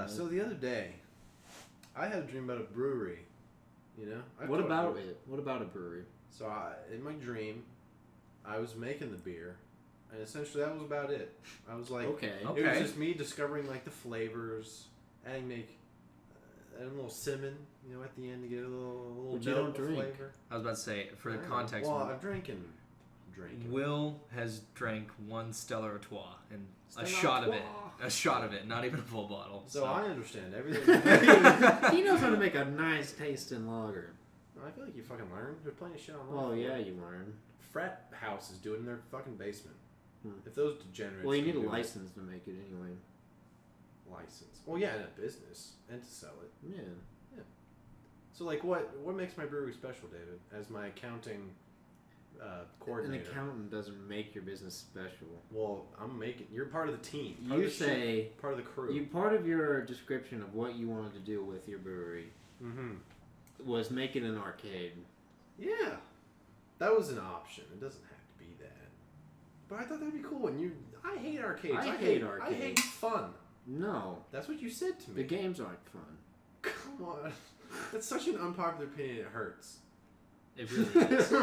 So the other day, I had a dream about a brewery. You know? What about it? What about a brewery? So in my dream, I was making the beer, and essentially that was about it. I was like, Okay. It was just me discovering like the flavors, adding a little cinnamon, at the end to get a little But you note don't of drink. flavor. I was about to say, for the context, Well, I'm drinking. Will has drank one Stella Artois and Stella a shot Artois. of it, not even a full bottle. So I understand everything. He knows how to make a nice tasting lager. I feel like you fucking learn. There's plenty of shit online. Well, yeah, you learn. Frat houses do it in their fucking basement. Hmm. If those degenerates. Well, you need can a do it. license to make it anyway. License. Well, yeah, in a business and to sell it. Yeah. So, like, what makes my brewery special, David? As my accounting coordinator. An accountant doesn't make your business special. Well, you're part of the team. Part of the crew. Part of your description of what you wanted to do with your brewery was make it an arcade. Yeah, that was an option. It doesn't have to be that. But I thought that'd be cool. And I hate arcades. I hate arcades. I hate fun. No, That's what you said to me. the games aren't fun. Come on. That's such an unpopular opinion. It hurts. It really is.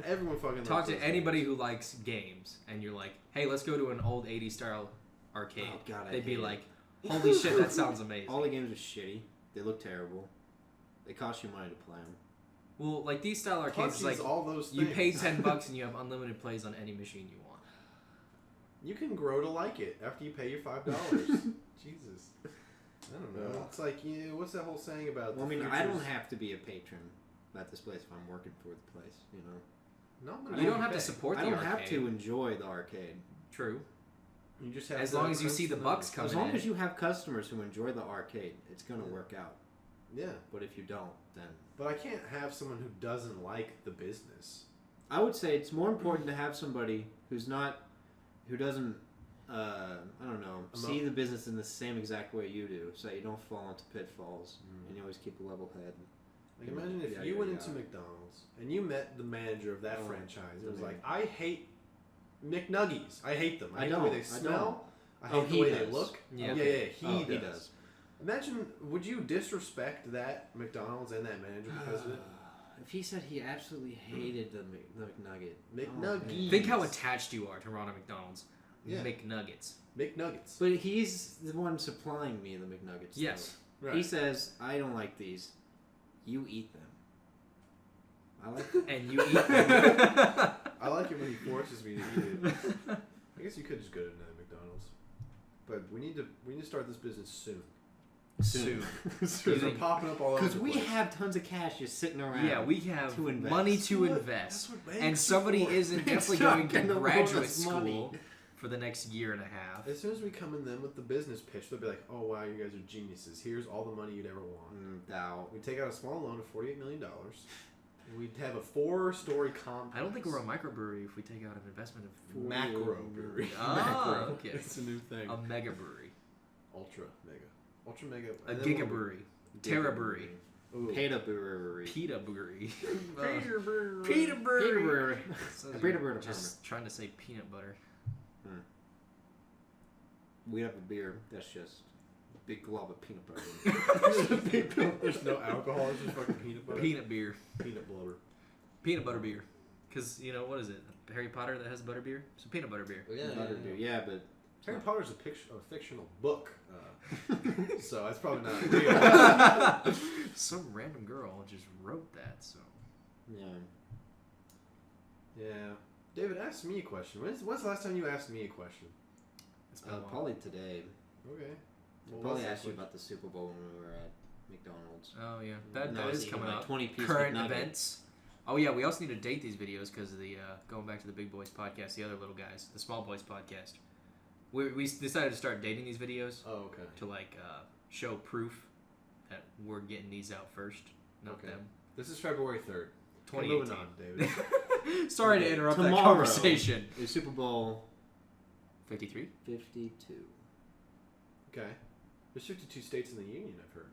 Everyone fucking Talk loves to those anybody games. who likes games, and you're like, hey, let's go to an old 80s style arcade. Oh, God, I They'd be hate like, holy shit, that sounds amazing. All the games are shitty. They look terrible. They cost you money to play them. Well, like these style arcades, Plus, it's like all those you things. pay $10 and you have unlimited plays on any machine you want. You can grow to like it after you pay your $5. Jesus. I don't know. It's like, what's that whole saying about? Well, I mean, I don't have to be a patron at this place if I'm working for the place, No, You don't have to support the I don't arcade. have to enjoy the arcade. True. You just have As to long as you punch see the bucks numbers. coming As long in. as you have customers who enjoy the arcade, it's going to work out. Yeah, But if you don't, then... but I can't have someone who doesn't like the business. I would say it's more important to have somebody who doesn't, I don't know, see the business in the same exact way you do, so that you don't fall into pitfalls, and you always keep a level head. Like, imagine if you went into McDonald's and you met the manager of that franchise. It was like, I hate McNuggies. I hate them. I hate the way they smell. I hate the way they look. Yeah. He does. Imagine, would you disrespect that McDonald's and that manager because of it? If he said he absolutely hated the McNugget. McNuggies. Think how attached you are to Ronald McDonald's. Yeah. McNuggets. McNuggets. But he's the one supplying me the McNuggets. Yes. Right. He says, I don't like these. You eat them. I like them. And you eat them. I like it when he forces me to eat it. I guess you could just go to another McDonald's. But we need to start this business soon. Soon. Because they're popping up all over Because the we place. have tons of cash just sitting around. Yeah, we have to invest. money to That's invest. what banks And are somebody for. isn't Banks definitely are going to gonna loan graduate us money. school for the next year and a half. As soon as we come in them with the business pitch, they'll be like, oh, wow, you guys are geniuses. Here's all the money you'd ever want. Doubt. We take out a small loan of $48 million. And we'd have a 4-story complex. I don't think we're a microbrewery if we take out an investment of macro brewery. Ah, okay. It's a new thing. A mega brewery. Ultra mega. A And then giga brewery. Terra brewery. Ooh. Peta brewery. Pita brewery. Peter brewery. Pita brewery. Peta brewery. Sounds Peter like brewery. just trying to say peanut butter. We have a beer that's just a big glob of peanut butter. There's no alcohol. It's just fucking peanut butter. Peanut beer. Peanut butter. Peanut butter beer. Because, what is it? Harry Potter that has butter beer? So peanut butter beer. Butter beer. Yeah, but Harry Potter's a fictional book. So that's probably not real. Some random girl just wrote that, so. yeah. Yeah. David, ask me a question. When's the last time you asked me a question? It's been a while. Probably today. Okay. I'll probably asked you about the Super Bowl when we were at McDonald's. Oh, yeah. And I That was is eating coming like up. 20-piece Current McNugget. events. Oh, yeah. We also need to date these videos because of the, going back to the Big Boys podcast, the other little guys, the Small Boys podcast. We decided to start dating these videos. Oh, okay. To, show proof that we're getting these out first, not them. This is February 3rd. 2018. Moving on, David. Sorry to interrupt that Tomorrow conversation. is Super Bowl 53? 52. Okay. There's 52 states in the union, I've heard.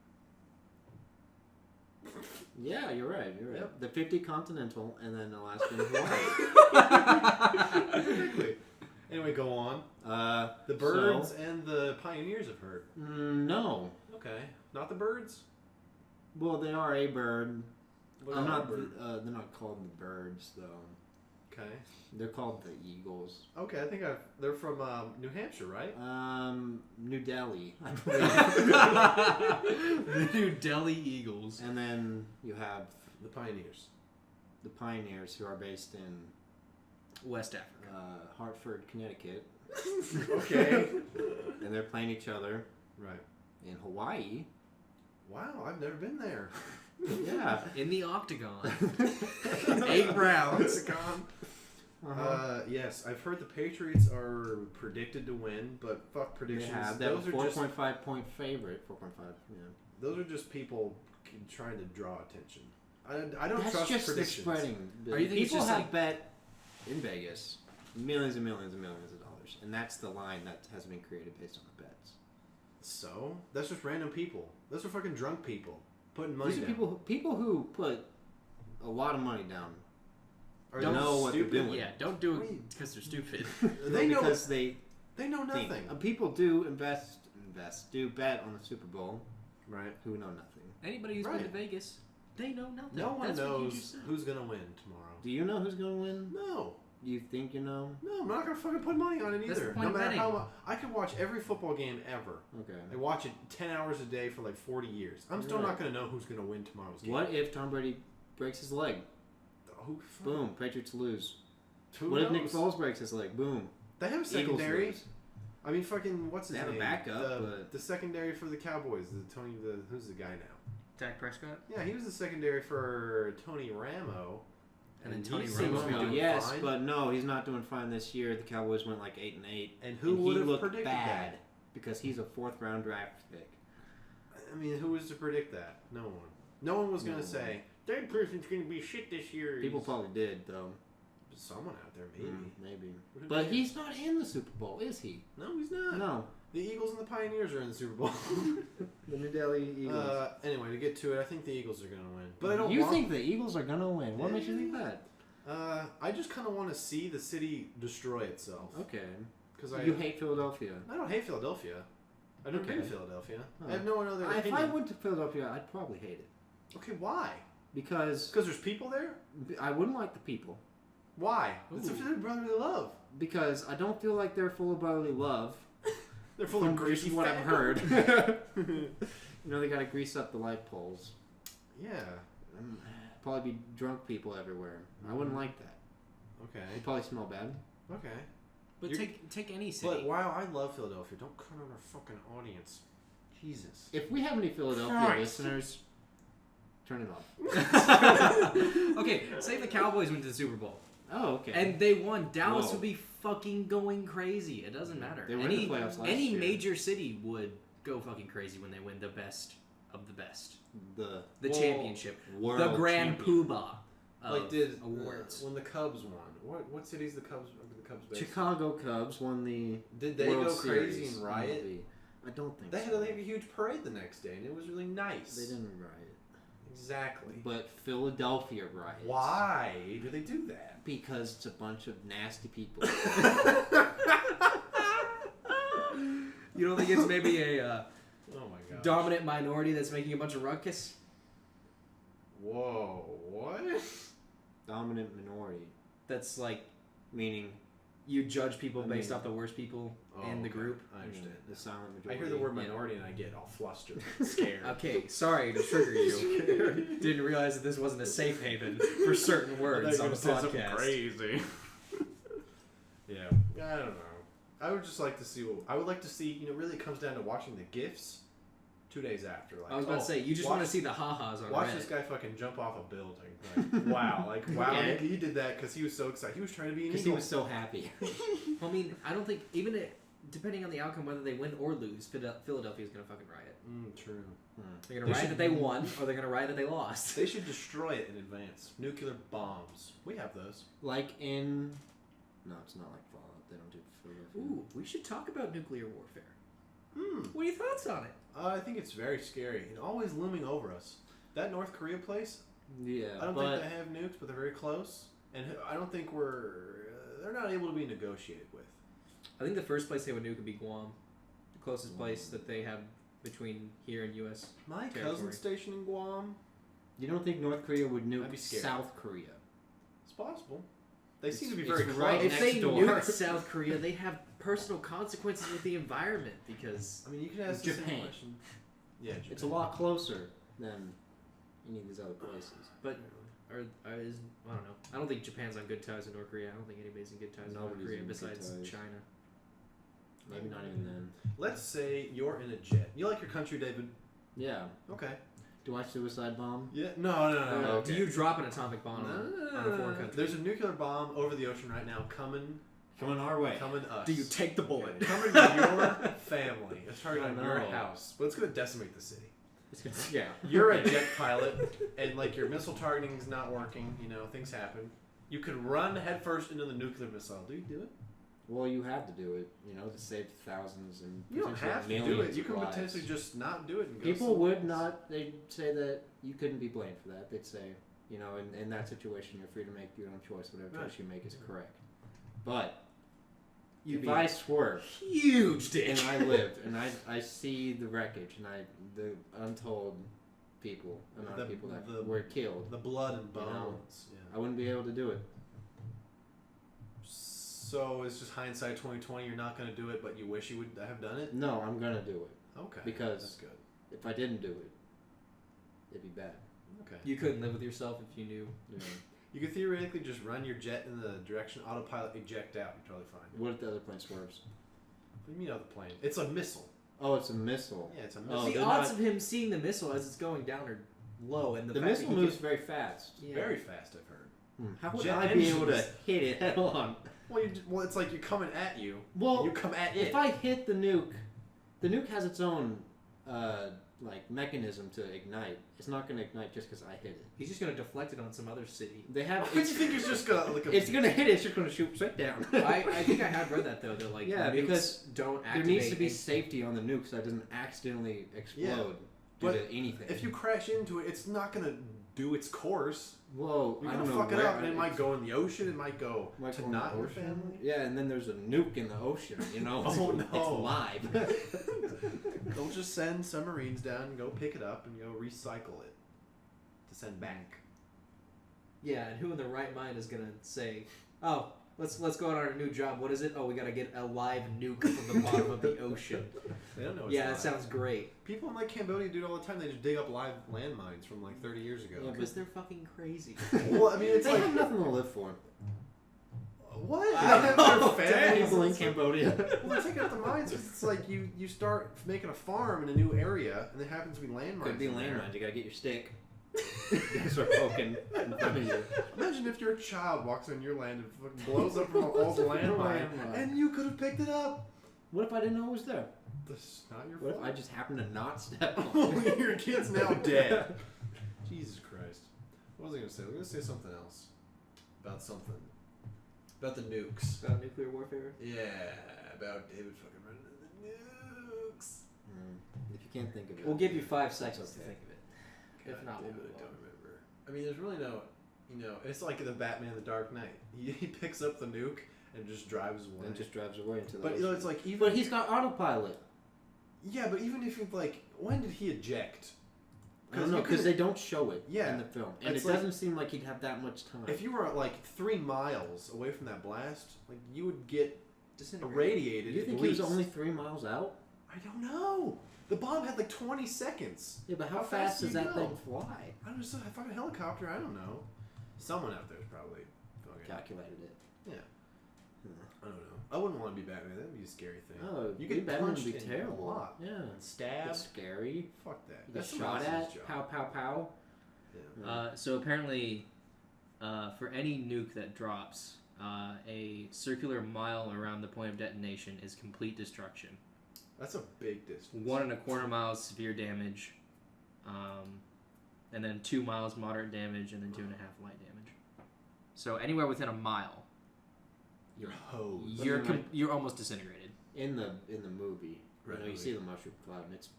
Yeah, you're right. Yep. The 50 continental, and then Alaska and Hawaii. Exactly. Anyway, go on. The birds and the pioneers have heard. No. Okay. Not the birds? Well, they are a bird. What about a bird? They're not called the birds, though. Okay. They're called the eagles. Okay, I think they're from New Hampshire, right? New Delhi, I believe. The New Delhi Eagles. And then you have The pioneers. the pioneers, who are based in West Africa. Hartford, Connecticut. Okay. And they're playing each other Right. in Hawaii. Wow, I've never been there. Yeah. In the octagon. 8 rounds. Yes, I've heard the Patriots are predicted to win, but fuck predictions. They have Those a are just 4.5 point favorite. 4.5, yeah. those are just people trying to draw attention. I don't That's trust just predictions. the spreading. Are you thinking it's People just have like- bet in Vegas millions and millions and millions of dollars, and that's the line that has been created based on the bets. So that's just random people. Those are fucking drunk people putting money These are down. people who put a lot of money down. Are Don't they know what they're stupid? doing. Yeah, don't do it because they're stupid. They know because they know think. nothing. People do do bet on the Super Bowl Right. who know nothing. Anybody who's been to Vegas, they know nothing. No one That's what you knows just said. who's gonna win tomorrow. Do you know who's going to win? No. You think you know? No, I'm not gonna fucking put money on it That's either. the point No of matter betting. how much, I could watch every football game ever. Okay. I watch it 10 hours a day for like 40 years. I'm still not gonna know who's gonna win tomorrow's game. What if Tom Brady breaks his leg? Who, Boom. Patriots lose. Who What if Nick knows? Foles breaks his leg? Boom. They have a Eagles secondary. lose. I mean, fucking what's his They have a name? backup, but- the secondary for the Cowboys. Who's the guy now? Dak Prescott. Yeah, he was the secondary for Tony Ramo. And then he Tony seems Romo's to be doing yes, fine. but no, he's not doing fine this year. The Cowboys went like 8-8. And who he would have looked predicted bad that? because he's a 4th round draft pick. I mean, who was to predict that? No one. No one was gonna No say that person's gonna be shit this year. People probably did though. Someone out there, maybe. Maybe. Who But cares? he's not in the Super Bowl, is he? No, he's not. No. The Eagles and the Pioneers are in the Super Bowl. The New Delhi Eagles. Anyway, to get to it, I think the Eagles are gonna win. But I don't. You think the Eagles are gonna win? What makes you think that? I just kind of want to see the city destroy itself. Okay. Because You hate Philadelphia. I don't hate Philadelphia. I've never been to Philadelphia. Huh. I have no other If opinion. I went to Philadelphia, I'd probably hate it Okay, why? because Because there's people there. I wouldn't like the people. Why? It's a Ooh. brotherly love. Because I don't feel like they're full of brotherly love. They're full From of greasy what fat. I've heard. You know, they gotta grease up the light poles. Yeah. Probably be drunk people everywhere. I wouldn't like that. Okay. They probably smell bad. Okay. But take any city. But wow, I love Philadelphia. Don't cut on our fucking audience. Jesus. If we have any Philadelphia Christ. listeners, turn it off. Okay, say the Cowboys went to the Super Bowl Oh, okay. and they won. Dallas Whoa. would be fucking going crazy. It doesn't matter. They were in the playoffs last any year. major city would go fucking crazy when they win the best of the best. the The championship. world The grand champion. poobah of Like did awards. when the Cubs won. What city's the Cubs based? Chicago Cubs won the Did they World go crazy Series and riot? MLB. I don't think They so. had a huge parade the next day, and it was really nice. They didn't riot. Exactly. But Philadelphia riots. Why do they do that? Because it's a bunch of nasty people. You don't think it's maybe a Oh my god. dominant minority that's making a bunch of ruckus? Whoa. What? Dominant minority. That's like Meaning you judge people I based mean- off the worst people in the okay. group. I understand. the silent I majority. hear the word Yeah. minority and I get all flustered, scared. Okay, sorry to trigger you. Didn't realize that this wasn't a safe haven for certain words on the podcast. Crazy. Yeah. I don't know. I would just like to see. I would like to see. You know, really, it comes down to watching the gifs 2 days after. Like, I was about to say, you just want to see the ha-has on Watch Reddit. this guy fucking jump off a building. Like, wow. Yeah. He did that because he was so excited. He was trying to be an Because eagle. he was so happy. I mean, I don't think, even depending on the outcome, whether they win or lose, Philadelphia's going to fucking riot. True. They're going to riot that they won, or they're going to riot that they lost. They should destroy it in advance. Nuclear bombs. We have those. Like in... No, it's not like Fallout. They don't do Philadelphia. Ooh, we should talk about nuclear warfare. Hmm. What are your thoughts on it? I think it's very scary and always looming over us. That North Korea place. Yeah, I don't think they have nukes, but they're very close, and I don't think they're not able to be negotiated with. I think the first place they would nuke would be Guam, the closest place that they have between here and U.S. My territory. cousin's stationed in Guam. You don't think North Korea would nuke I'd be scared. South Korea? It's possible. They seem to be very close. Right if they next door. nuke South Korea, they have personal consequences with the environment because I mean, you can ask Japan. the same question. Yeah, Japan. It's a lot closer than any of these other places. But I don't know. I don't think Japan's on good ties with North Korea. I don't think anybody's in good ties with North Nobody's Korea in good besides ties. China. Maybe not even then. Let's say you're in a jet. You like your country, David? Yeah. Okay. Do I suicide bomb? Yeah. No. Do you drop an atomic bomb on a foreign country? There's a nuclear bomb over the ocean right now coming our way. Coming us. Do you take the bullet? Coming to your family. It's targeting Oh, on your no. house. But it's going to decimate the city. It's gonna, yeah. You're a jet pilot, and like your missile targeting is not working. You know, things happen. You could run headfirst into the nuclear missile. Do you do it? Well, you have to do it, you know, to save thousands and You don't have to do millions it. You of can lives. potentially just not do it. And go People somewhere would else. not. They'd say that you couldn't be blamed for that. They'd say, you know, in that situation, you're free to make your own choice. Whatever choice you make is correct. But if I swerve, Huge dick. and I lived, and I see the wreckage, and the untold people, amount of people that were killed, the blood and bones. You know, yeah. I wouldn't be able to do it. So it's just hindsight 2020. You're not going to do it, but you wish you would have done it. No, I'm gonna do it. Okay. Because that's good. if I didn't do it, it'd be bad. Okay. You couldn't live with yourself if you knew. You know? You could theoretically just run your jet in the direction autopilot, eject out. You're totally fine. What if the other plane swerves? What do you mean other plane? It's a missile. Oh, it's a missile. Yeah, it's a Oh, missile. the they're odds not- of him seeing the missile as it's going down are low, and the fact missile that he moves could- very fast. Yeah. Very fast, I've heard. How would Jet I be able to engines. hit it head on? Well, it's like you're coming at you. Well, you come at it. if I hit the nuke has its own mechanism to ignite. It's not going to ignite just because I hit it. He's just gonna deflect it on some other city. They have. What do you think it's just gonna like? It's going to hit it. It's just going to shoot straight down. I think I have read that though. That like Yeah, nukes because don't there activate. needs to be safety on the nuke so it doesn't accidentally explode due but to anything. If you crash into it, it's not gonna do its course. Whoa, You're I gonna don't know fuck it where up, and it might go in the ocean. It might go Might to go in the not your ocean. family. Yeah, and then there's a nuke in the ocean. You know, Oh, no. it's live. They'll just send submarines down and go pick it up and go recycle it to send back. Yeah, and who in their right mind is gonna say, "Oh, let's go on our new job. What is it? Oh, we gotta get a live nuke from the bottom of the ocean." They don't know. It's Yeah, live. that sounds great. People in like Cambodia do it all the time. They just dig up live landmines from like 30 years ago. Yeah, Because they're fucking crazy. Well, I mean, it's They like have nothing to live for. what? I They have know, their families. People in It's like- Cambodia. Well, they take out the mines because it's like you start making a farm in a new area, and there happens to be landmines. Could be in there. landmines. You gotta get your stick. Start poking in front of you. Imagine if your child walks on your land and fucking blows up from an old landmine, and you could have picked it up. What if I didn't know it was there? That's not your What if fault. I just happened to not step on it? Your kid's now dead. Jesus Christ. What was I going to say? I was going to say something else. About something. About the nukes. About nuclear warfare. Yeah, about David fucking running into the nukes. If you can't think of it, We'll give you 5 seconds to okay. think of it. God If not, we'll damn it, move I on. don't remember. I mean, there's really no, it's like the Batman The Dark Knight. He picks up the nuke and just drives away. and just drives away into the But ocean. it's like even. But he's got autopilot. Yeah, but even if you like, when did he eject? I don't know, because they don't show it Yeah. in the film. And It's it like- doesn't seem like he'd have that much time. If you were like 3 miles away from that blast, like you would get Disintegrate. irradiated. Do you think at he was least. only 3 miles out? I don't know. The bomb had like 20 seconds. Yeah, but how How fast fast do does you that go? thing fly? I don't know. If I'm a helicopter, I don't know. Someone out there is probably fucking. Calculated it. Yeah. Hmm. I don't know. I wouldn't want to be Batman. That'd be a scary thing. Oh, You be get Batman would punched be in terrible. a lot. Yeah. And stabbed. It's scary. Fuck that. You get That's shot someone at. else's job. Pow, pow, pow. Yeah. So apparently, for any nuke that drops, a circular mile around the point of detonation is complete destruction. That's a big distance. 1.25 miles severe damage, and then 2 miles moderate damage, and then 2.5 light damage. So anywhere within a mile, You're hosed. you're almost disintegrated. In the movie, Right, you movie. see the mushroom cloud, and it's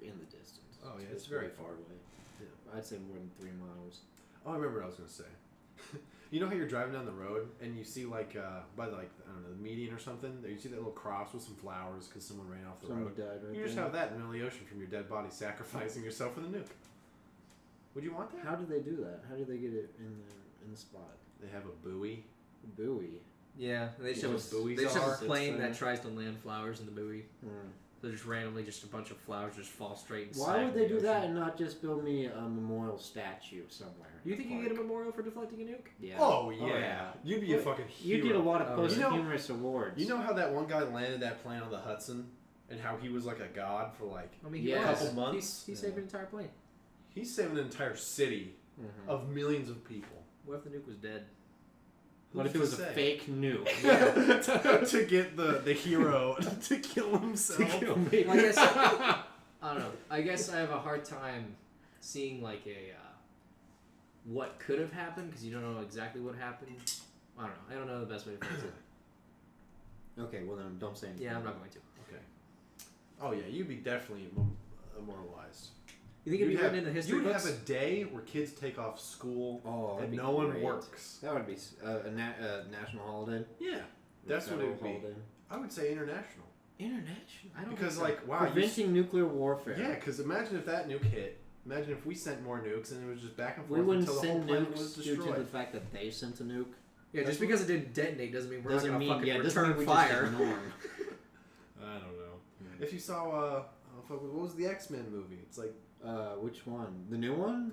in the distance. Oh, yeah, it's very very far away. Yeah. I'd say more than 3 miles. Oh, I remember what I was gonna say. You know how you're driving down the road and you see by the the median or something, you see that little cross with some flowers because someone ran off the road. Died right You just have that in the middle of the ocean from your dead body, sacrificing yourself for the nuke. Would you want that? How do they do that? How do they get it in the spot? They have a buoy. A buoy. Yeah, they just have a plane that tries to land flowers in the buoy. So just randomly, just a bunch of flowers just fall straight. And why would they do that and not just build me a memorial statue somewhere? You think you get a memorial for deflecting a nuke? Yeah. Oh yeah. You'd be a fucking hero. You'd get a lot of posthumous awards. You know how that one guy landed that plane on the Hudson, and how he was like a god for a couple months. He saved an entire plane. He's saving an entire city of millions of people. What if the nuke was dead? What if it was a fake nuke? to get the hero to kill himself. Well, I guess I don't know. I guess I have a hard time seeing like what could have happened because you don't know exactly what happened. I don't know. I don't know the best way to phrase it. Okay, well then don't say anything. Yeah, I'm not going to. Okay. Oh yeah, you'd be definitely immortalized. You think it'd be written in the history books? You would have a day where kids take off school and no one works. That would be a national holiday. Yeah, that's what it would be. I would say international. International? I don't because wow, preventing nuclear warfare. Yeah, because imagine if that nuke hit. Imagine if we sent more nukes and it was just back and forth we wouldn't until the send whole planet was nukes destroyed. due to the fact that they sent a nuke. Yeah, just because it didn't detonate doesn't mean we're not going to fucking return fire. I don't know. If you saw, what was the X-Men movie? It's like. Which one? The new one?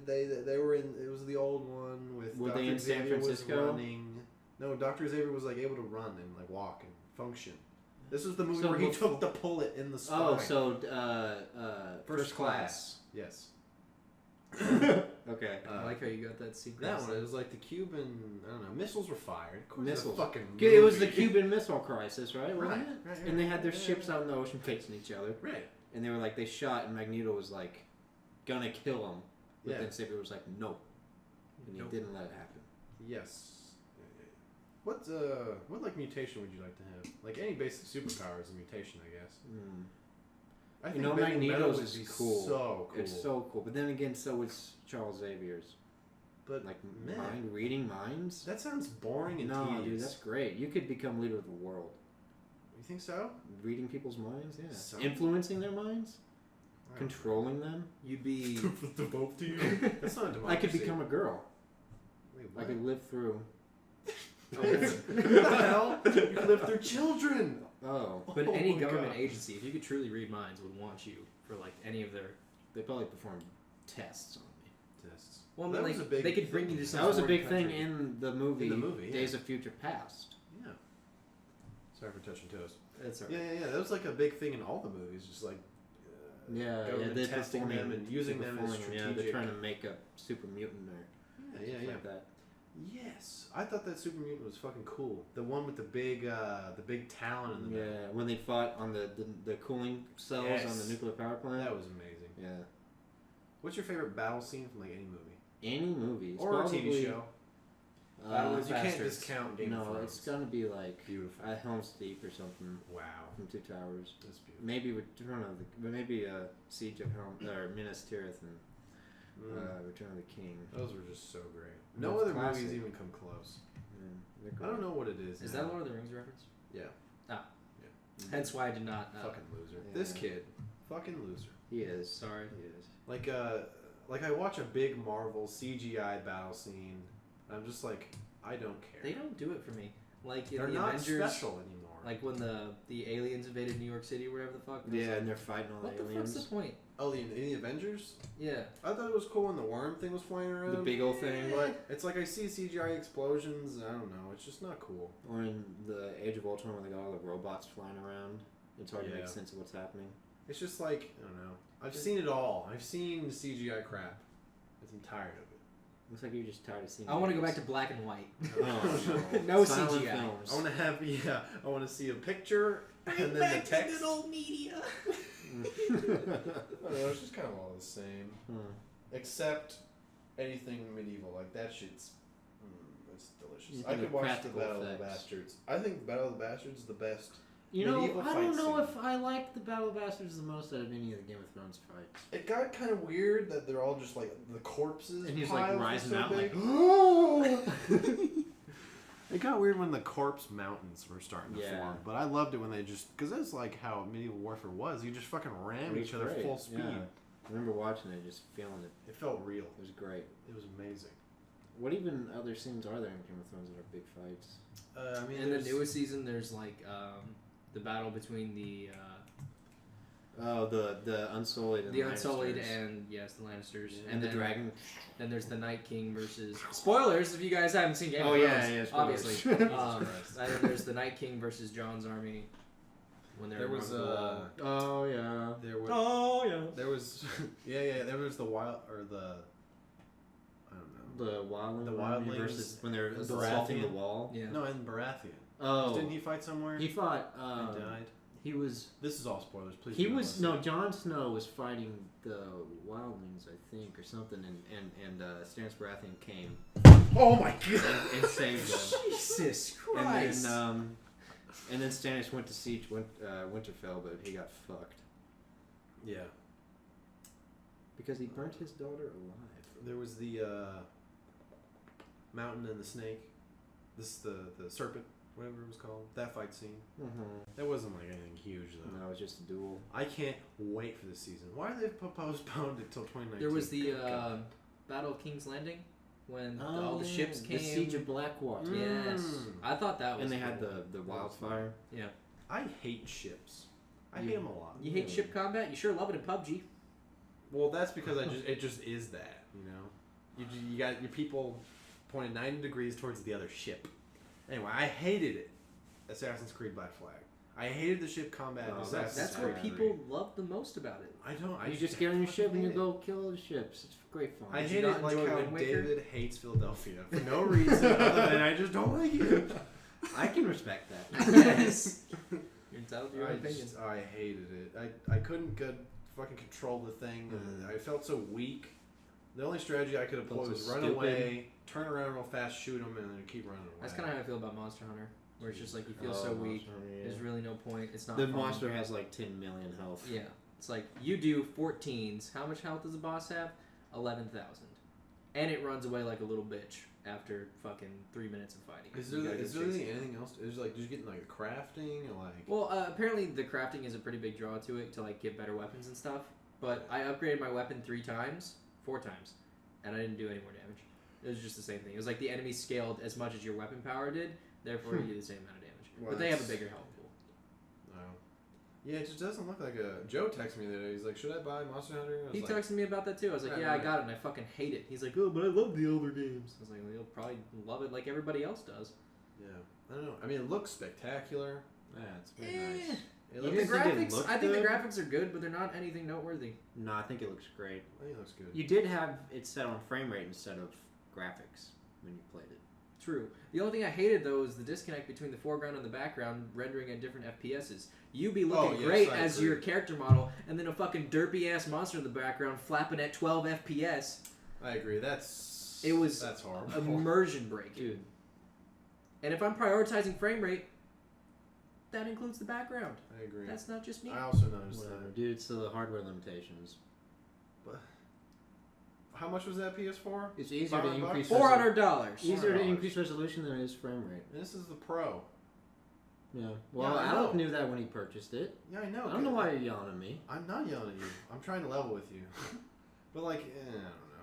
They were in. It was the old one with. Were Dr. they in Xavier San Francisco? No, Dr. Xavier was like able to run and walk and function. This was the movie where he took the bullet in the spine. Oh, so First Class. Yes. Okay. I like how you got that secret. That one. It was like the Cuban. I don't know. Missiles were fired. Of course, missiles. It was the Cuban Missile Crisis, right? Wasn't it? Right. And they had their ships out in the ocean facing each other. Right. And they were they shot, and Magneto was gonna kill him. But then Xavier was no. And he didn't let it happen. Yes. What mutation would you like to have? Like any basic superpower is a mutation, I guess. I think Magneto's is cool. So cool. It's so cool. But then again, so is Charles Xavier's. But reading minds. That sounds boring and no, tedious. Dude, that's great. You could become leader of the world. You think so? Reading people's minds, yeah. Influencing their minds, controlling them. You'd be the both to you. That's not a democracy. I could become a girl. Wait, what? I could live through. What the hell? You could live through children. Oh. But any government agency, if you could truly read minds, would want you for any of their. They probably perform tests on me. Tests. Well, that was a big. They could bring you to some. That was a big thing in the movie. Days of Future Past. Yeah. Sorry for touching toes. That's all right. Yeah. That was a big thing in all the movies. Just they're testing them and using them as strategic. Yeah, they're trying to make a super mutant or like that. Yes, I thought that super mutant was fucking cool. The one with the big talon in the middle. Yeah, when they fought on the cooling cells on the nuclear power plant. That was amazing. Yeah. What's your favorite battle scene from any movie? Any movie, or a TV show? You can't discount Game of Thrones. No, it's gonna be beautiful. At Helm's Deep or something. Wow. From Two Towers. That's beautiful. Maybe maybe Siege of Helm or Minas Tirith and Return of the King. Those were just so great. No other movies even come close. I don't know what it is. Is that Lord of the Rings reference? Yeah. Ah. Yeah. Hence why I did not. Fucking loser. Yeah. This kid, fucking loser. He is. Sorry. He is. Like I watch a big Marvel CGI battle scene, and I'm just I don't care. They don't do it for me. They're the not Avengers, special anymore. Like when the aliens invaded New York City, or whatever the fuck. Yeah, and they're fighting all the aliens. What's the point? Oh, in the Avengers? Yeah. I thought it was cool when the worm thing was flying around. The big old thing. But it's I see CGI explosions. I don't know. It's just not cool. Or in the Age of Ultron when they got all the robots flying around. It's hard to make sense of what's happening. It's just I don't know. I've seen it all. I've seen CGI crap. I'm tired of it. Looks like you're just tired of seeing. I want to go back to black and white. Oh, no CGI. Films. I want to have I want to see a picture and then the text. Good old media. I don't know, it's just kind of all the same, except anything medieval. That shit's it's delicious. I could watch the Battle of the Bastards. I think the Battle of the Bastards is the best You know, I don't know if I like the Battle of Bastards the most out of any of the Game of Thrones fights. It got kind of weird that they're all just like the corpses. And he's like rising out like, It got weird when the corpse mountains were starting to Yeah. form, but I loved it when they just because that's like how medieval warfare was. You just fucking ram each other full speed. Yeah. I remember watching it, just feeling it. It felt real. It was great. It was amazing. What even other scenes are there in Game of Thrones that are big fights? I mean, in the newest season, there's like the battle between the Unsullied and the Unsullied Lannisters. And yes, the Lannisters, Yeah. and the then, dragon. Then there's the Night King versus spoilers if you guys haven't seen Game of Oh Thrones. yeah, Obviously. spoilers. And then there's the Night King versus John's army. When there was the wall. Oh yeah. there was there was there was the wild or the I don't know The wildling. The wildlings versus when they're the assaulting the Baratheon. wall. Yeah. no in Baratheon. Oh. Didn't he fight somewhere? He fought. and died. He was. This is all spoilers. Please. He do not was listen. no. Jon Snow was fighting the wildlings, I think, or something, and Stannis Baratheon came Oh my god! and saved them. Jesus Christ! And then Stannis went to siege Winterfell, but he got fucked Yeah. because he burnt his daughter alive. There was the mountain and the snake. This the serpent, whatever it was called. That fight scene. Mm-hmm. That wasn't like anything huge though. No, it was just a duel. I can't wait for this season. Why are they postponed it till 2019? There was the Good God. Battle of King's Landing when all the ships came. The Siege of Blackwater. Yes, I thought that was. And they had cool. the wildfire. Yeah. I hate ships. I hate them a lot. You hate ship combat? You sure love it in PUBG. Well, that's because it just is that, you know. You got your people pointed 90 degrees towards the other ship. Anyway, I hated it. Assassin's Creed Black Flag. I hated the ship combat. in Assassin's That's Creed what 3. people love the most about it. I don't. You just get on your ship and you go kill the ships. It's great fun. I Did you hate not it like enjoy how Wind Waker? David hates Philadelphia for no reason other than I just don't like it. I can respect that. Yes. You're entitled to your own opinion. I hated it. I couldn't fucking control the thing. And I felt so weak. The only strategy I could have Felt put so was run stupid. away, turn around real fast, shoot him, and then keep running away. That's kind of how I feel about Monster Hunter, where it's just like you feel so weak. There's really no point. It's not. The fun. monster has like 10 million health. Yeah, it's like you do 14s. How much health does a boss have? 11,000, and it runs away like a little bitch after fucking 3 minutes of fighting. Is You there gotta go really chase it. anything else? Is like just getting like crafting or like? Well, apparently the crafting is a pretty big draw to it to like get better weapons and stuff. But I upgraded my weapon 4 times, and I didn't do any more damage. It was just the same thing. It was like the enemy scaled as much as your weapon power did, therefore you do the same amount of damage. Well, but they have a that's- bigger health pool. No. Yeah, it just doesn't look like a. Joe texted me the other day. He's like, "Should I buy Monster Hunter?" I was He like, texted me about that too. I was like, Right, yeah, I right. got it, and I fucking hate it. He's like, oh, but I love the older games. I was like, well, you'll probably love it like everybody else does. Yeah, I don't know. I mean, it looks spectacular. Yeah, it's very nice. It The You looks. didn't think it graphics, looked I think the good? graphics are good, but they're not anything noteworthy. No, I think it looks great. I think it looks good. You did have it set on frame rate instead of graphics when you played it. True. The only thing I hated though is the disconnect between the foreground and the background rendering at different FPSs. You be looking yes, great I as agree. your character model, and then a fucking derpy ass monster in the background flapping at 12 FPS. I agree. That's horrible. immersion break. Dude, And if I'm prioritizing frame rate, that includes the background. I agree. That's not just me. I also noticed whatever. that. Dude, it's the hardware limitations. How much was that PS4? It's easier to $500? increase $400. easier to $400. increase resolution than it is frame rate. This is the Pro. Yeah. Well, Yeah, I Alec know. knew that when he purchased it. Yeah, I know. I don't know why you're yelling at me. I'm not yelling at you. I'm trying to level with you. But like, I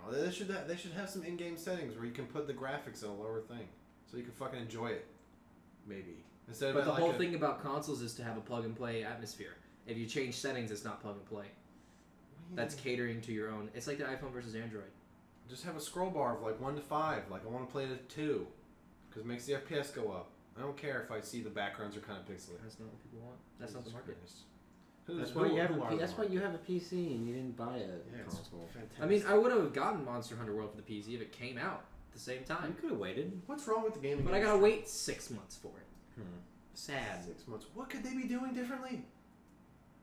don't know. They should have some in-game settings where you can put the graphics on a lower thing, so you can fucking enjoy it. Maybe instead But of the like whole thing about consoles is to have a plug-and-play atmosphere. If you change settings, it's not plug-and-play. That's catering to your own. It's like the iPhone versus Android. Just have a scroll bar of like 1 to 5. Like I want to play it at 2, because it makes the FPS go up. I don't care if I see the backgrounds are kind of pixelated. That's not what people want. That's not the Jesus market. Christ. That's why you have who are the that's why market? you have a PC and you didn't buy a Yeah, it's console. fantastic. I mean, I would have gotten Monster Hunter World for the PC if it came out at the same You time. could have waited. What's wrong with the gaming? But I gotta industry? wait 6 months for it. Sad. 6 months. What could they be doing differently?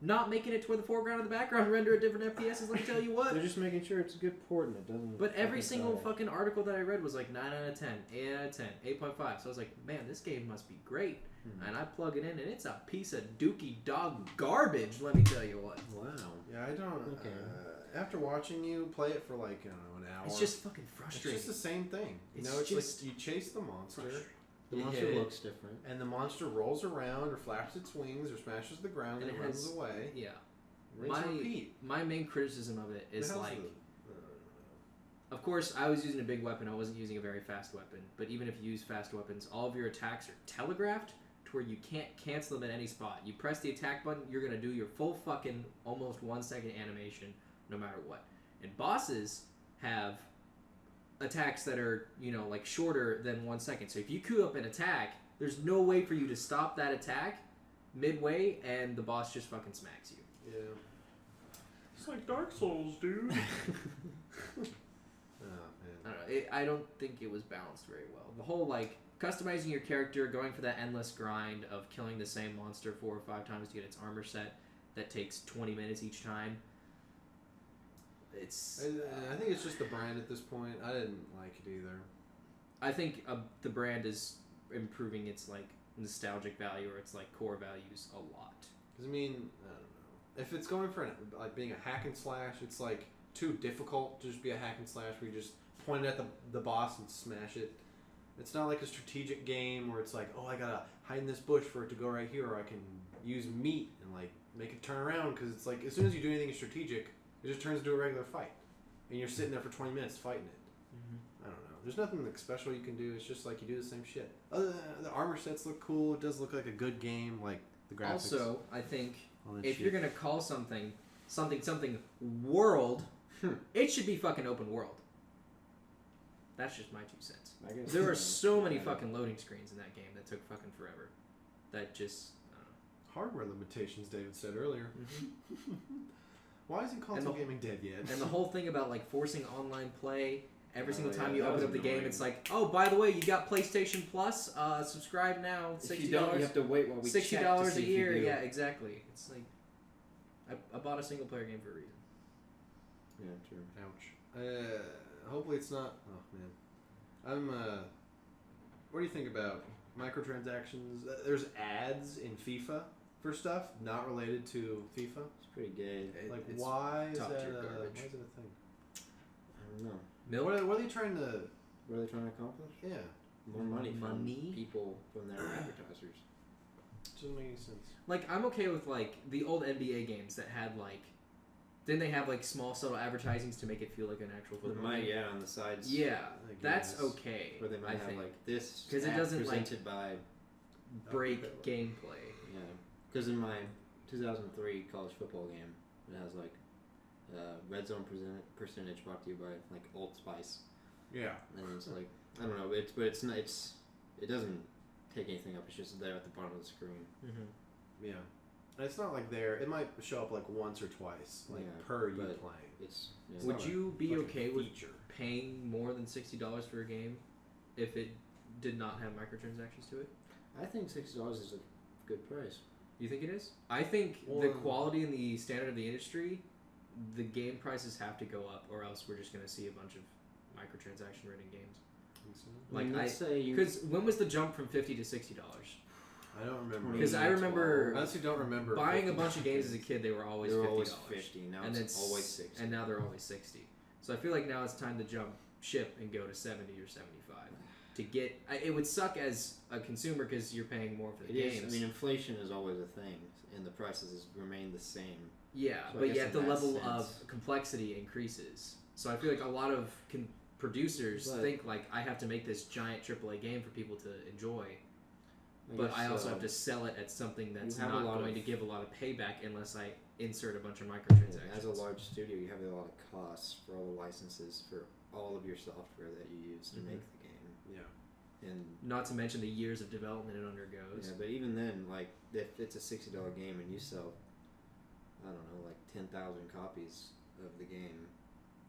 not making it to where the foreground and the background render at different FPSs. Let me tell you what. They're just making sure it's a good port and it doesn't. But every single die. fucking article that I read was like 9 out of 10, 8 out of 10, 8.5. So I was like, man, this game must be great. And I plug it in, and it's a piece of dookie dog garbage. Let me tell you what. Wow. Yeah, I don't. Okay. After watching you play it for like I don't know an hour, It's just fucking it's frustrating. just the same thing. You It's know, it's just like you chase the monster, The You monster hit it. looks different. and the monster rolls around or flaps its wings or smashes the ground and, And it it runs has- away. Yeah. Rinse and repeat. My main criticism of it is The hell's like, the- of course, I was using a big weapon. I wasn't using a very fast weapon. But even if you use fast weapons, all of your attacks are telegraphed to where you can't cancel them at any spot. You press the attack button, you're going to do your full fucking almost 1 second animation no matter what. And bosses have attacks that are, you know, like shorter than 1 second. So if you queue up an attack, there's no way for you to stop that attack midway and the boss just fucking smacks you. Yeah. It's like Dark Souls, dude. Oh I man. don't know. I don't think it was balanced very well. The whole like customizing your character, going for that endless grind of killing the same monster 4 or 5 times to get its armor set that takes 20 minutes each time. It's. I think it's just the brand at this point. I didn't like it either. I think the brand is improving its like nostalgic value or its like core values a lot. Because I mean, I don't know. If it's going for like being a hack and slash, it's like too difficult to just be a hack and slash where you just point it at the boss and smash it. It's not like a strategic game where it's like, oh, I gotta hide in this bush for it to go right here, or I can use meat and like make it turn around. Because it's like as soon as you do anything strategic, it just turns into a regular fight, and you're sitting there for 20 minutes fighting it. I don't know. There's nothing like special you can do. It's just like you do the same shit. Other than the armor sets look cool. It does look like a good game. Like the graphics. Also, I think all that if shit. you're gonna call something world, it should be fucking open world. That's just my 2 cents. I guess There are so many fucking loading screens in that game that took fucking forever. That just Hardware limitations, David said earlier. Why isn't console And the- gaming dead yet? and the whole thing about like forcing online play. Every single time yeah, you that open was up the game, annoying. it's like, oh, by the way, you got PlayStation Plus. Subscribe now. If you don't, you have to wait while we check to $60 see a if you year. do. Yeah, exactly. It's like I bought a single player game for a reason. Yeah, true. Ouch. Hopefully it's not. Oh man. What do you think about microtransactions? There's ads in FIFA for stuff not related to FIFA. It's pretty gay. Like It's why is top that? tier Why garbage. is it a thing? I don't know. What are they trying to? What are they trying to accomplish? Yeah, More money from Money? people, from their advertisers. doesn't make any sense. Like I'm okay with like the old NBA games that had like, didn't they have like small subtle advertisings to make it feel like an actual They football might, game? yeah, on the sides. Yeah, I that's guess. okay. Where they might I have think. like this 'Cause it ad doesn't, like, presented by break that gameplay. yeah. Because in my 2003 college football game, it has like red zone percentage brought to you by like Old Spice, Yeah. and it's like I don't know. It's not. It doesn't take anything up. It's just there at the bottom of the screen. Mm-hmm. Yeah. And it's not like there. It might show up like once or twice, like Yeah, per you but- playing. It's It's Would not a you be fucking okay with feature. paying more than $60 for a game if it did not have microtransactions to it? I think $60 is a good price. You think it is? I think the Well- quality and the standard of the industry, the game prices have to go up, or else we're just going to see a bunch of microtransaction ridden games. Think so? Like let's say you because when was the jump from $50 to $60? I don't remember. Because I remember I honestly don't remember buying a 50 bunch of games as a kid. They were always they're $50. always 50. Now and it's then always 60. and now they're always 60. So I feel like now it's time to jump ship and go to 70 or 75 to get. It would suck as a consumer because you're paying more for the It games. is. I mean, inflation is always a thing, and the prices remain the same. yeah, so I but guess yet in the that level sense- of complexity increases. So I feel like a lot of producers But- think like I have to make this giant AAA game for people to enjoy, but guess, I also have to sell it at something that's have a not lot going of- to give a lot of payback unless I insert a bunch of Yeah, microtransactions. as a large studio, you have a lot of costs for all the licenses for all of your software that you use to Mhm. make the game, Yeah. and Not to mention the years of development it undergoes. yeah, but even then, like if it's a $60 game and you sell, I don't know, like 10,000 copies of the game,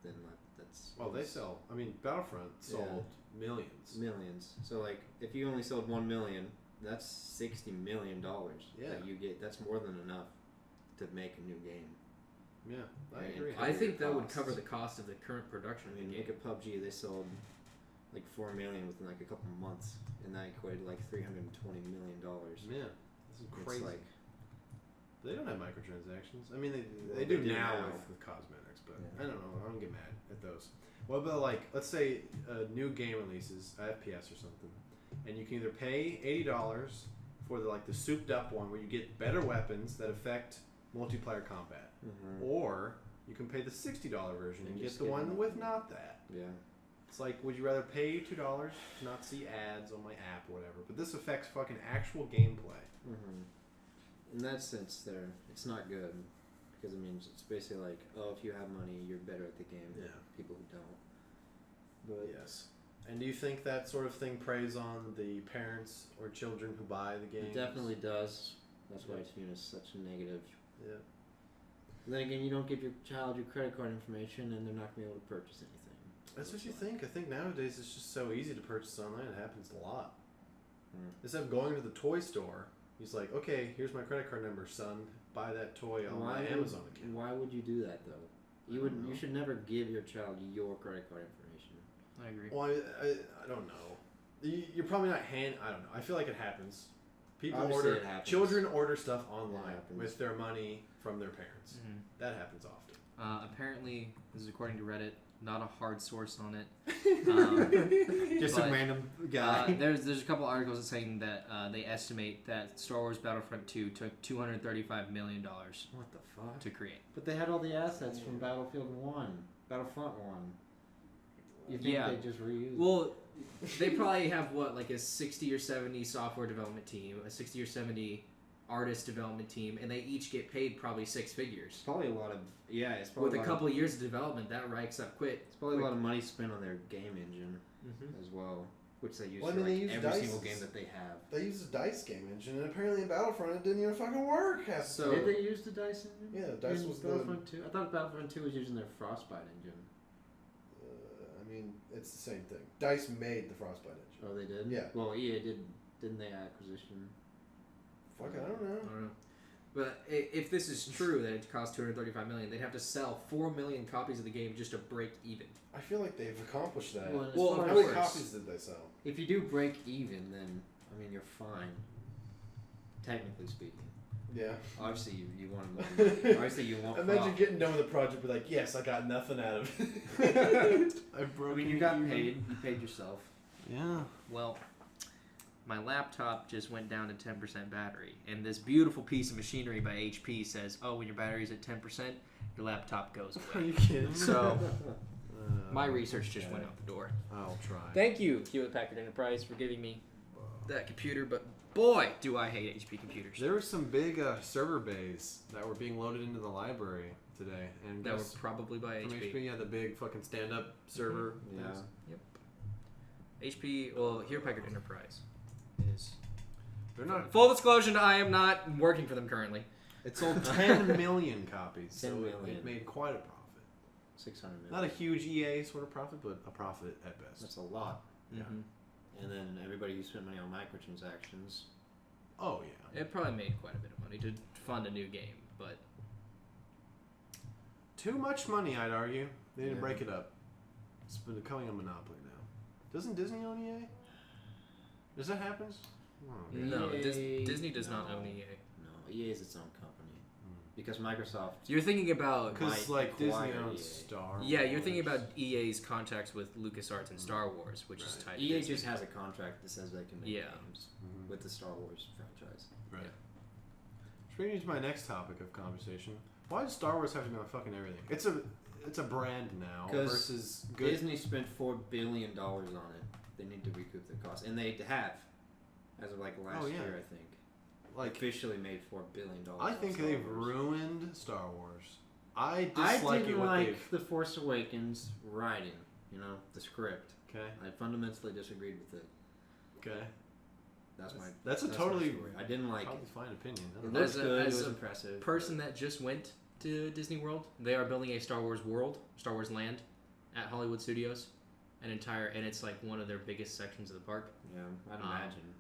then that's Well, they sell. I mean, Battlefront sold millions. millions. So like if you only sold 1 million, that's $60 million Yeah. that you get. That's more than enough to make a new game. Yeah, I Right. agree. I think that would Costs. cover the cost of the current production I of mean, the look game. at PUBG. They sold like 4 million within like a couple months, and that equated to like $320 million. Yeah, this is It's crazy. like, They don't have microtransactions. I mean, they Well, do they do now now. with cosmetics, but Yeah. I don't know. I don't get mad at those. What about like, let's say a new game releases, FPS or something, and you can either pay $80 for the souped up one where you get better weapons that affect multiplayer combat, or you can pay the $60 version and get just the get one nothing. with not that. yeah. It's like, would you rather pay $2 to not see ads on my app or whatever? But this affects fucking actual gameplay. In that sense, it's not good because it means it's basically like, oh, if you have money, you're better at the game than Yeah. people who don't. But Yes. And do you think that sort of thing preys on the parents or children who buy the games? it definitely does. That's why Yeah. it's viewed as such a negative. Yeah. And then again, you don't give your child your credit card information, and they're not gonna be able to purchase anything. That's what you think. I think nowadays it's just so easy to purchase online. It happens a lot. Hmm. Instead of going to the toy store, he's like, okay, here's my credit card number, son. Buy that toy on my Amazon account. Why would you do that though? I You don't would. know. You should never give your child your credit card information. I agree. Well, I don't know. You're probably not I don't know. I feel like it happens. People Obviously order. it happens. Children order stuff online happens. with their money from their parents. Mhm. That happens often. Apparently, this is according to Reddit, not a hard source on it. Just But, some random guy. There's a couple articles saying that they estimate that Star Wars Battlefront 2 took $235 million What the fuck? to create. But they had all the assets from Battlefront 1. You think Yeah. they just reused? Well, they probably have like a 60 or 70 software development team, a 60 or 70 artist development team, and they each get paid probably six figures. It's probably a lot of It's probably With a couple of years of development, that racks up quick. It's probably a lot of money spent on their game engine Mm-hmm. as well, which they use Well, I for mean, they like use every dice. single game that they have. They use a dice game engine, and apparently in Battlefront it didn't even fucking work. So- Did they use the dice engine? Yeah, dice in was the. Battlefront 2. I thought Battlefront 2 was using their Frostbite engine. I mean, it's the same thing. Dice made the Frostbite engine. Oh, they did. Yeah. Well, EA didn't they acquisition? Fuck, I don't know. I don't know. But if this is true that it cost $235 million, they'd have to sell 4 million copies of the game just to break even. I feel like they've accomplished that. Well, as Well, far of How as- many course. copies did they sell? If you do break even, then I mean you're fine. Technically speaking, Yeah. obviously you want money. Obviously you want. Imagine profit. getting done with the project, be like, yes, I got nothing out of it. I I broke. mean, you got paid. You paid yourself. Yeah. Well, my laptop just went down to 10% battery, and this beautiful piece of machinery by HP says, "Oh, when your battery's at 10%, your laptop goes Are away." you kidding? So my research just okay. went out the door. I'll try. Thank you, Hewlett Packard Enterprise, for giving me that computer. But boy, do I hate HP computers. There were some big server bays that were being loaded into the library today, and That were guess probably by from HP. HP, yeah, the big fucking stand-up server. Yeah. things. HP, well, Hewlett Packard Enterprise is. They're not. Full disclosure, I am not working for them currently. It sold 10 million copies, 10 so million. it made quite a profit. 600 million. Not a huge EA sort of profit, but a profit at best. That's a lot. Yeah. Mhm. And then everybody who spent money on microtransactions. Oh yeah. It probably made quite a bit of money to fund a new game, but Too much money, I'd argue. They need to Yeah. break it up. It's becoming a monopoly now. Doesn't Disney own EA? Does that happen? Oh, okay. no, EA Disney does not no. own EA. No, EA is its own company because Microsoft. You're thinking about Because Might like Disney acquire owns EA. Star. yeah, you're thinking Wars. about EA's contracts with LucasArts and Star Wars, which is Right. tied to EA Disney. just has a contract that says they can make Yeah. games Mhm. with the Star Wars franchise. Right. Which brings me to my next topic of conversation. Why does Star Wars have to be on fucking everything? It's a brand now 'Cause versus good. Disney spent $4 billion on it. They need to recoup their costs, and they have, as of like last Oh, yeah. year, I think. Like Officially made $4 billion. I on think Star they've Wars. ruined Star Wars. I I dislike didn't it what like they've. The Force Awakens writing. You know, the script. Okay. I fundamentally disagreed with it. Okay. That's my. That's a my totally story. I didn't like probably it. fine opinion. I It don't know. looks As a- good. It as was a impressive. Person that just went to Disney World, they are building a Star Wars world, Star Wars land, at Hollywood Studios, and it's like one of their biggest sections of the park. Yeah, I'd Um, imagine.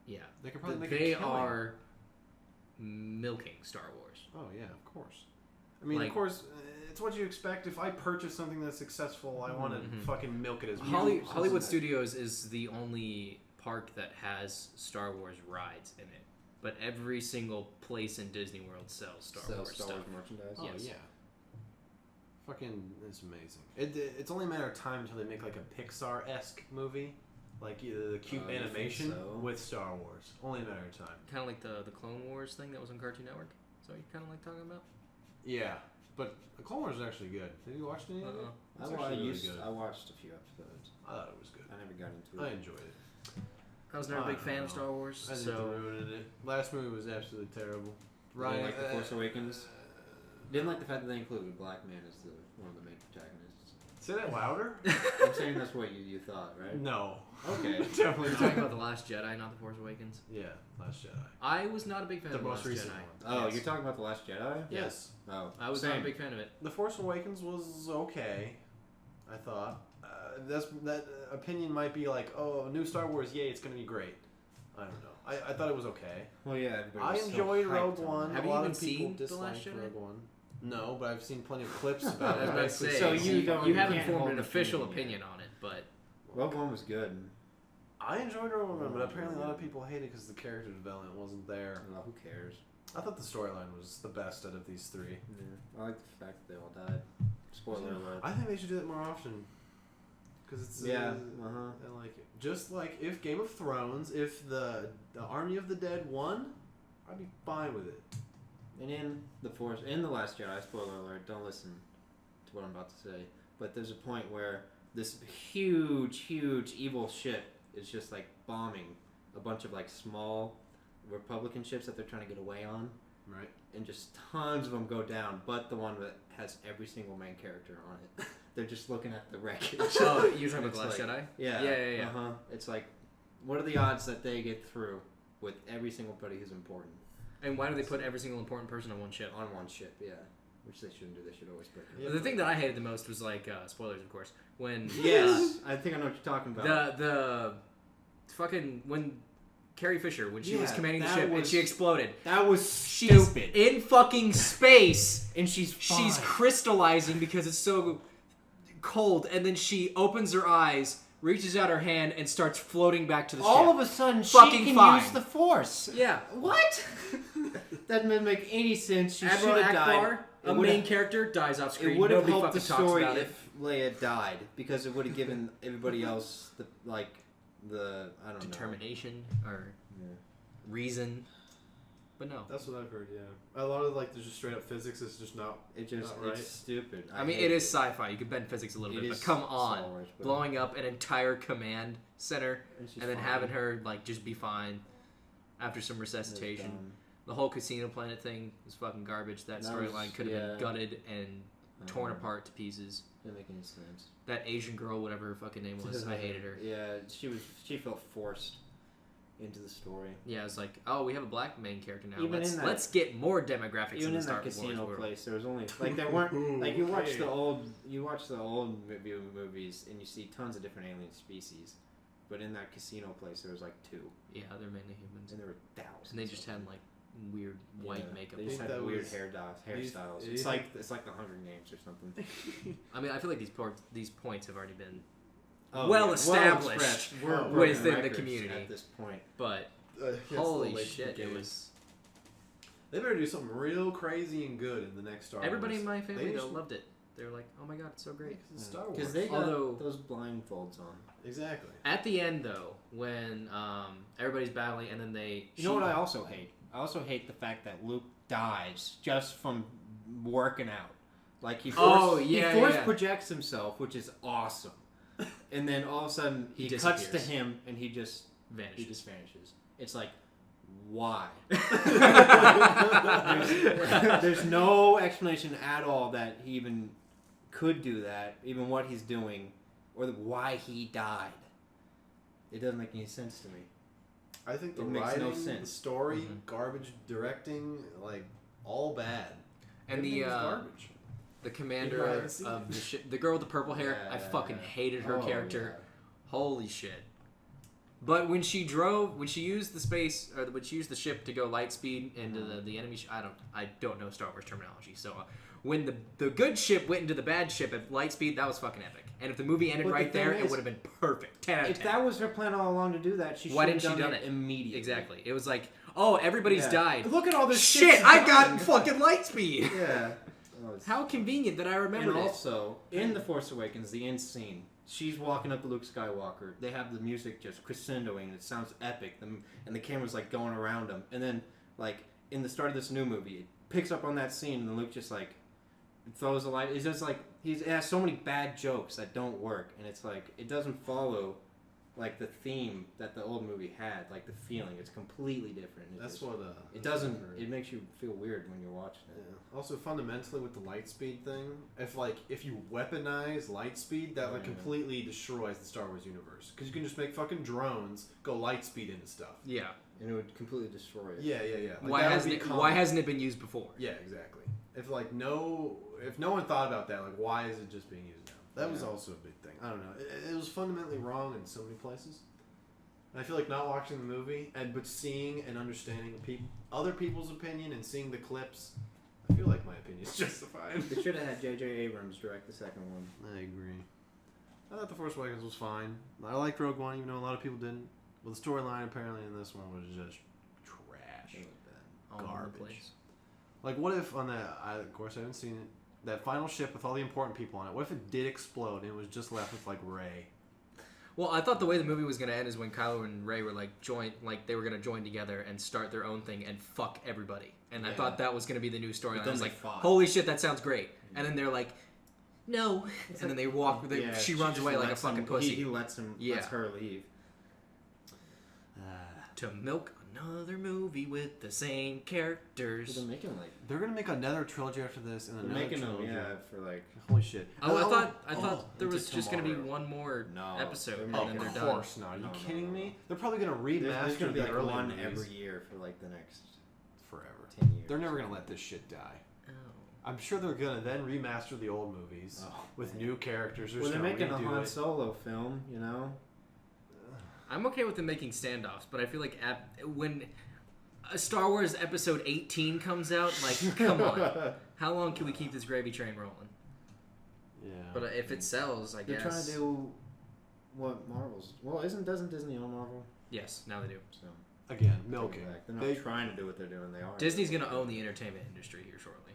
Yeah, They could probably make they a killing. are milking Star Wars. Oh yeah, of course. I mean, Like- of course, it's what you expect. If I purchase something that's successful, I want to fucking milk it as much. Hollywood Studios is the only park that has Star Wars rides in it, but every single place in Disney World sells Star Wars stuff. merchandise. Oh Yes. yeah. Fucking, it's amazing. It's only a matter of time until they make like a Pixar-esque movie, like the cute You think animation so? with Star Wars. Only a matter of time. Kind of like the Clone Wars thing that was on Cartoon Network. Is that what you kind of like talking about? Yeah, but the Clone Wars is actually good. Have you watched any of it? It's I actually really watched, good. I watched a few episodes. I thought it was good. I never got into I it. enjoyed it. I was never a I big don't fan of know. Star Wars, I think so they ruined it. Last movie was absolutely terrible. You didn't like The Force Awakens? Didn't like the fact that they included a black man as one of the main protagonists. Say that louder? I'm saying that's what you thought, right? No. Okay. Definitely You're not. talking about The Last Jedi, not The Force Awakens. Yeah, Last Jedi. I was not a big fan The of The most Last recent Jedi. one. Oh, Yes. you're talking about The Last Jedi? Yes. Oh. I was Same. not a big fan of it. The Force Awakens was okay, I thought. That opinion might be like, oh, new Star Wars, yay, it's going to be great. I don't know. I thought it was okay. Well, yeah, everybody I was so enjoyed hyped Rogue on One. it. Have a you lot even of people seen The Last disliked Jedi? Rogue One. No, but I've seen plenty of clips about I it. was about to say, So you don't- you you haven't can't formed hold an an official opinion opinion on it, but Rogue One was good. I enjoyed Rogue One, but apparently a lot of people hate it because the character development wasn't there. Well, who cares? I thought the storyline was the best out of these three. Yeah. I like the fact that they all died. Spoiler alert. I think they should do that more often. Because it's Yeah. I like it. Just like if Game of Thrones, if the Army of the Dead won, I'd be fine with it. And in The Last Jedi, spoiler alert, don't listen to what I'm about to say, but there's a point where this huge evil ship is just like bombing a bunch of like small Republican ships that they're trying to get away on, Right. and just tons of them go down, but the one that has every single main character on it. They're just looking at the wreckage. oh, you're talking about It's The Last like- Jedi? Yeah. Yeah. Uh-huh. It's like, what are the odds that they get through with every single buddy who's important And why do they put every single important person on one ship? on one ship? Yeah. Which they shouldn't do. They should always put. Yeah. The thing that I hated the most was like spoilers, of course. When Yes, I think I know what you're talking about. the fucking when Carrie Fisher when she was Yeah, commanding the that ship and was- she exploded. That was She's stupid. in fucking space. And she's She's fine. crystallizing because it's so cold, and then she opens her eyes, reaches out her hand, and starts floating back to the ship. All of a sudden, Fucking she can fine. use the Force. Yeah. What? That didn't make any sense. She Admiral should have died. Akbar, a main character, dies off screen. It would have Nobody helped the fucking talks story about it. if Leia died, because it would have given everybody else the I don't know. Determination or Yeah. reason. But no. That's what I've heard. Yeah. A lot of like there's just straight up physics is just not. It just Not right. it's stupid. I mean, hate it is sci-fi. You could bend physics a little It bit, is but come Star on. Wars, but- Blowing up an entire command center she's and then fine. having her like just be fine after some It's resuscitation. dumb. The whole Casino Planet thing was fucking garbage. That That was- storyline could have yeah. been gutted and torn Uh-huh. apart to pieces. Didn't make any sense. That Asian girl, whatever her fucking name was, I hated her. Yeah, she felt forced into the story. Yeah, it's like, oh, we have a black main character now. Even Let's, in that- let's get more demographics Even in the in Star that Wars casino world. place, there was only like there weren't like you watch Okay. the old movies and you see tons of different alien species, but in that casino place there was like 2, Yeah, they're mainly humans, and there were thousands. and they just had like weird white Yeah, makeup. They just think had that weird was- hairstyles. you It's think- like the Hunger Games or something. I mean, I feel like these points have already been Oh, well yeah, established expressed. We're within broken the records community. at this point. but It's holy the late shit, it game. was. They better do something real crazy and good in the next Star Everybody Wars. in my family They though just- loved it. They were like, "Oh my god, it's so great." It's Star Wars. Because they got Although- those blindfolds on. Exactly. At the end though, when everybody's battling and then You know what I also hate? I also hate the fact that Luke dies just from working out. Like he force yeah. projects himself, which is awesome. And then all of a sudden He he cuts to disappears. him and he just vanishes. vanishes. It's like, why? There's no explanation at all that he even could do that, even what he's doing, or why he died. It doesn't make any sense to me. I think the It makes no writing, the sense. story, Mhm. garbage directing, like all bad. And Everything the was garbage. the You commander haven't seen of it. the ship, the girl with the purple hair, I Yeah, fucking yeah. hated her Oh, character. yeah. Holy shit. But when she used the ship to go light speed into the enemy, I don't know Star Wars terminology. So when the good ship went into the bad ship at light speed, that was fucking epic. And if the movie ended right there, it would have been perfect. 10 out of 10. If that was her plan all along to do that, why didn't she done it immediately? Exactly. It was like, oh, everybody's died. Look at all this shit. I got fucking light speed. Yeah. How convenient that I remembered And it. also, in The Force Awakens, the end scene, she's walking up to Luke Skywalker. They have the music just crescendoing, and it sounds epic. And the camera's like going around them. And then, like in the start of this new movie, it picks up on that scene, and then Luke just like throws a light. It's just like it has so many bad jokes that don't work, and it's like it doesn't follow like the theme that the old movie had, like the feeling. It's completely different. It doesn't. It makes you feel weird when you're watching it. Yeah. Also, fundamentally with the light speed thing, if you weaponize light speed, that completely destroys the Star Wars universe. Because you can just make fucking drones go light speed into stuff. Yeah. And it would completely destroy it. Yeah. Like, why hasn't it been used before? Yeah, exactly. If no one thought about that, like why is it just being used now? That was also a big thing. I don't know. It was fundamentally wrong in so many places. And I feel like not watching the movie, but seeing and understanding other people's opinion and seeing the clips, I feel like my opinion is justified. They should have had J.J. Abrams direct the second one. I agree. I thought The Force Awakens was fine. I liked Rogue One, even though a lot of people didn't. But the storyline apparently in this one was just trash. Garbage. Like, what if on that, of course I haven't seen it, that final ship with all the important people on it, what if it did explode and it was just left with, like, Rey? Well, I thought the way the movie was going to end is when Kylo and Rey were, they were going to join together and start their own thing and fuck everybody. And I thought that was going to be the new storyline. I was like, holy shit, that sounds great. And then they're like, no. And then they walk, she runs away like a fucking pussy. He lets her leave. To milk another movie with the same characters. They're gonna make another trilogy after this, and another trilogy. For like holy shit. I thought there was just gonna be one more episode, and then they're done. Of course not. Are you kidding me? They're probably gonna remaster. There's gonna be like one movies every year for like the next forever. 10 years. They're never gonna let this shit die. Oh. I'm sure they're gonna then remaster the old movies with new characters. They're making a Han Solo film, you know. I'm okay with them making standoffs, but I feel like when a Star Wars Episode 18 comes out, like, come on. How long can we keep this gravy train rolling? Yeah. But if it sells, I guess. They're trying to do what Marvel's... Well, doesn't Disney own Marvel? Yes, now they do. So again, milking. They're not trying to do what they're doing. They are. Disney's going to own the entertainment industry here shortly.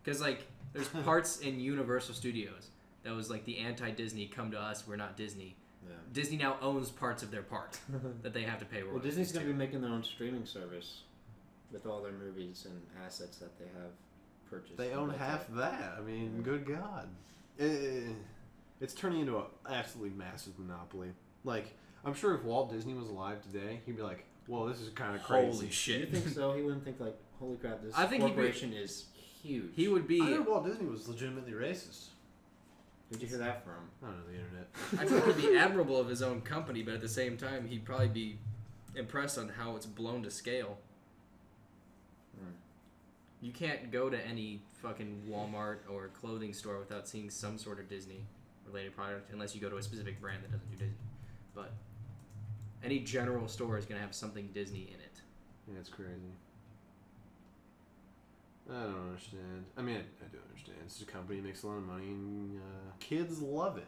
Because, like, there's parts in Universal Studios that was like the anti-Disney, come to us, we're not Disney. Yeah. Disney now owns parts of their park that they have to pay royalties. Well, Disney's going to be making their own streaming service with all their movies and assets that they have purchased. They own half that. I mean, good God. It's turning into an absolutely massive monopoly. Like, I'm sure if Walt Disney was alive today, he'd be like, well, this is kind of crazy. Holy shit. You think so? He wouldn't think like, holy crap, this corporation is huge. He would be... I heard Walt Disney was legitimately racist. Where'd you hear that from? I don't know, the internet. I think he'd be admirable of his own company, but at the same time, he'd probably be impressed on how it's blown to scale. You can't go to any fucking Walmart or clothing store without seeing some sort of Disney-related product, unless you go to a specific brand that doesn't do Disney. But any general store is going to have something Disney in it. Yeah, it's crazy. I don't understand. I mean, I do understand. It's a company that makes a lot of money, and kids love it.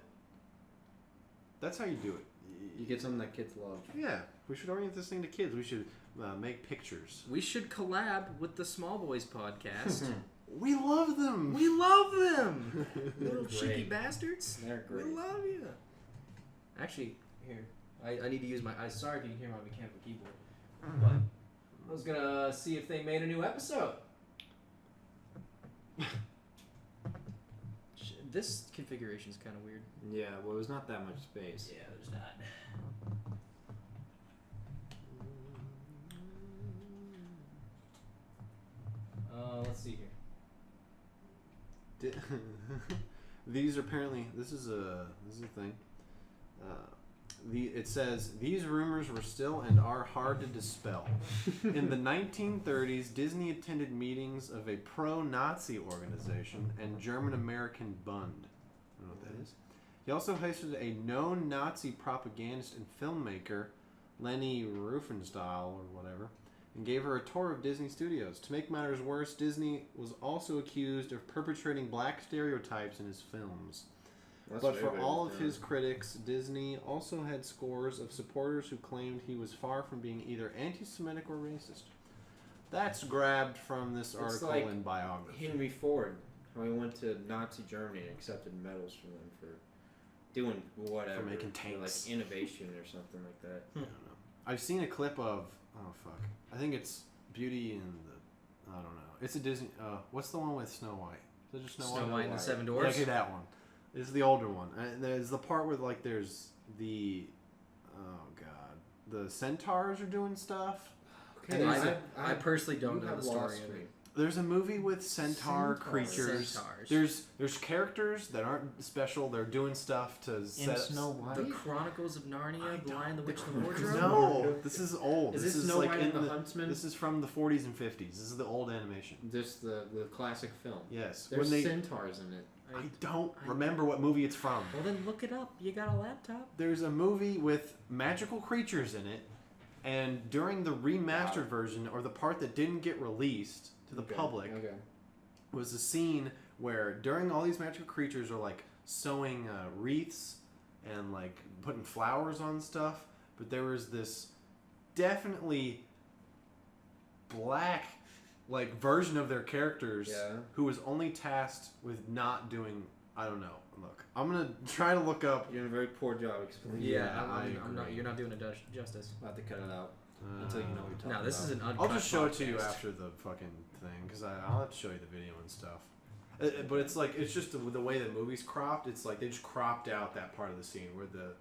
That's how you do it. You get something that kids love. Yeah, we should orient this thing to kids. We should make pictures. We should collab with the Small Boys podcast. We love them. We love them. Little cheeky bastards. They're great. We love you. Actually, here, I need to use my... sorry if you can hear my mechanical keyboard. But I was going to see if they made a new episode. This configuration is kind of weird. Yeah, well, there's not that much space. Yeah, there's not. Let's see here. These are apparently... This is a thing. It says, these rumors were still and are hard to dispel. In the 1930s, Disney attended meetings of a pro-Nazi organization and German-American Bund. I don't know what that is. He also hosted a known Nazi propagandist and filmmaker Leni Riefenstahl or whatever, and gave her a tour of Disney Studios. To make matters worse, Disney was also accused of perpetrating black stereotypes in his films. But for all of his critics, Disney also had scores of supporters who claimed he was far from being either anti-Semitic or racist. That's grabbed from this article like in Biography. Henry Ford, how he went to Nazi Germany and accepted medals from them for doing whatever. For making for, tanks. like innovation or something like that. I don't know. I've seen a clip of, oh fuck, I think it's Beauty and the, I don't know. It's a Disney, what's the one with Snow White? Is it just Snow White? Snow White and the Seven Yeah, Dwarfs. okay, that one. This is the older one. And there's the part where like there's the, oh god, the centaurs are doing stuff. Okay, I personally don't know the story lost of me. it. There's a movie with centaur Centaurs. creatures. Centaurs. There's characters that aren't special. They're doing stuff to set up. Snow White. The Chronicles of Narnia, The Lion, the Witch, and the Chronicles Wardrobe? No, this is old. Is this this is Snow like White in and the Huntsman? This is from the 40s and 50s. This is the old animation. Just the classic film. Yes. There's when they, centaurs in it. I don't remember what movie it's from. Well, then look it up. You got a laptop? There's a movie with magical creatures in it, and during the remastered version, or the part that didn't get released to the public, was a scene where during all these magical creatures are like sewing wreaths and like putting flowers on stuff, but there was this definitely black like version of their characters who was only tasked with not doing, I don't know. Look, I'm gonna try to look up. You're doing a very poor job explaining. Yeah, I'm not. You're not doing it justice. I'll have to cut it out until you know what you're talking No, this is an uncut I'll just show it to you podcast. after the fucking thing, because I'll have to show you the video and stuff. But it's like, it's just the way the movie's cropped. It's like they just cropped out that part of the scene where the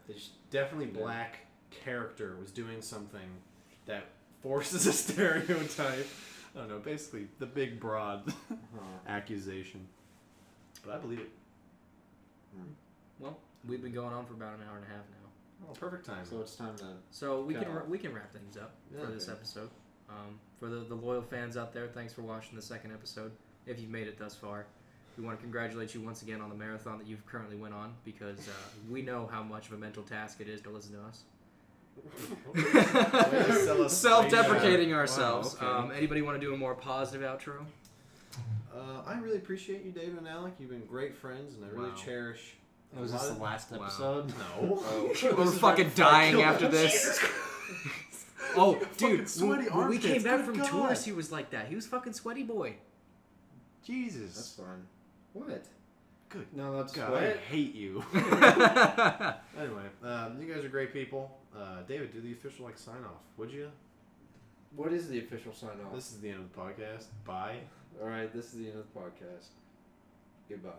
definitely black character was doing something that forces a stereotype. I don't know, basically the big broad accusation. But I believe it. Well, we've been going on for about an hour and a half now. Oh, perfect time. So it's time to. So we Cut can off. we can wrap things up for this episode. For the loyal fans out there, thanks for watching the second episode. If you've made it thus far, we want to congratulate you once again on the marathon that you've currently went on, because we know how much of a mental task it is to listen to us. Self-deprecating ourselves. Wow, okay. Anybody want to do a more positive outro? I really appreciate you, David and Alec. You've been great friends, and I really cherish. Was this the last Wow. episode? No. We're fucking dying after this. Oh, dude, sweaty when we came armpits, back good from God. tours, he was like that. He was fucking sweaty boy. Jesus. That's fine. What? Good. No, that's God, sweat. I hate you. Anyway, you guys are great people. David, do the official sign off, would you? What is the official sign off? This is the end of the podcast. Bye. All right, this is the end of the podcast. Goodbye.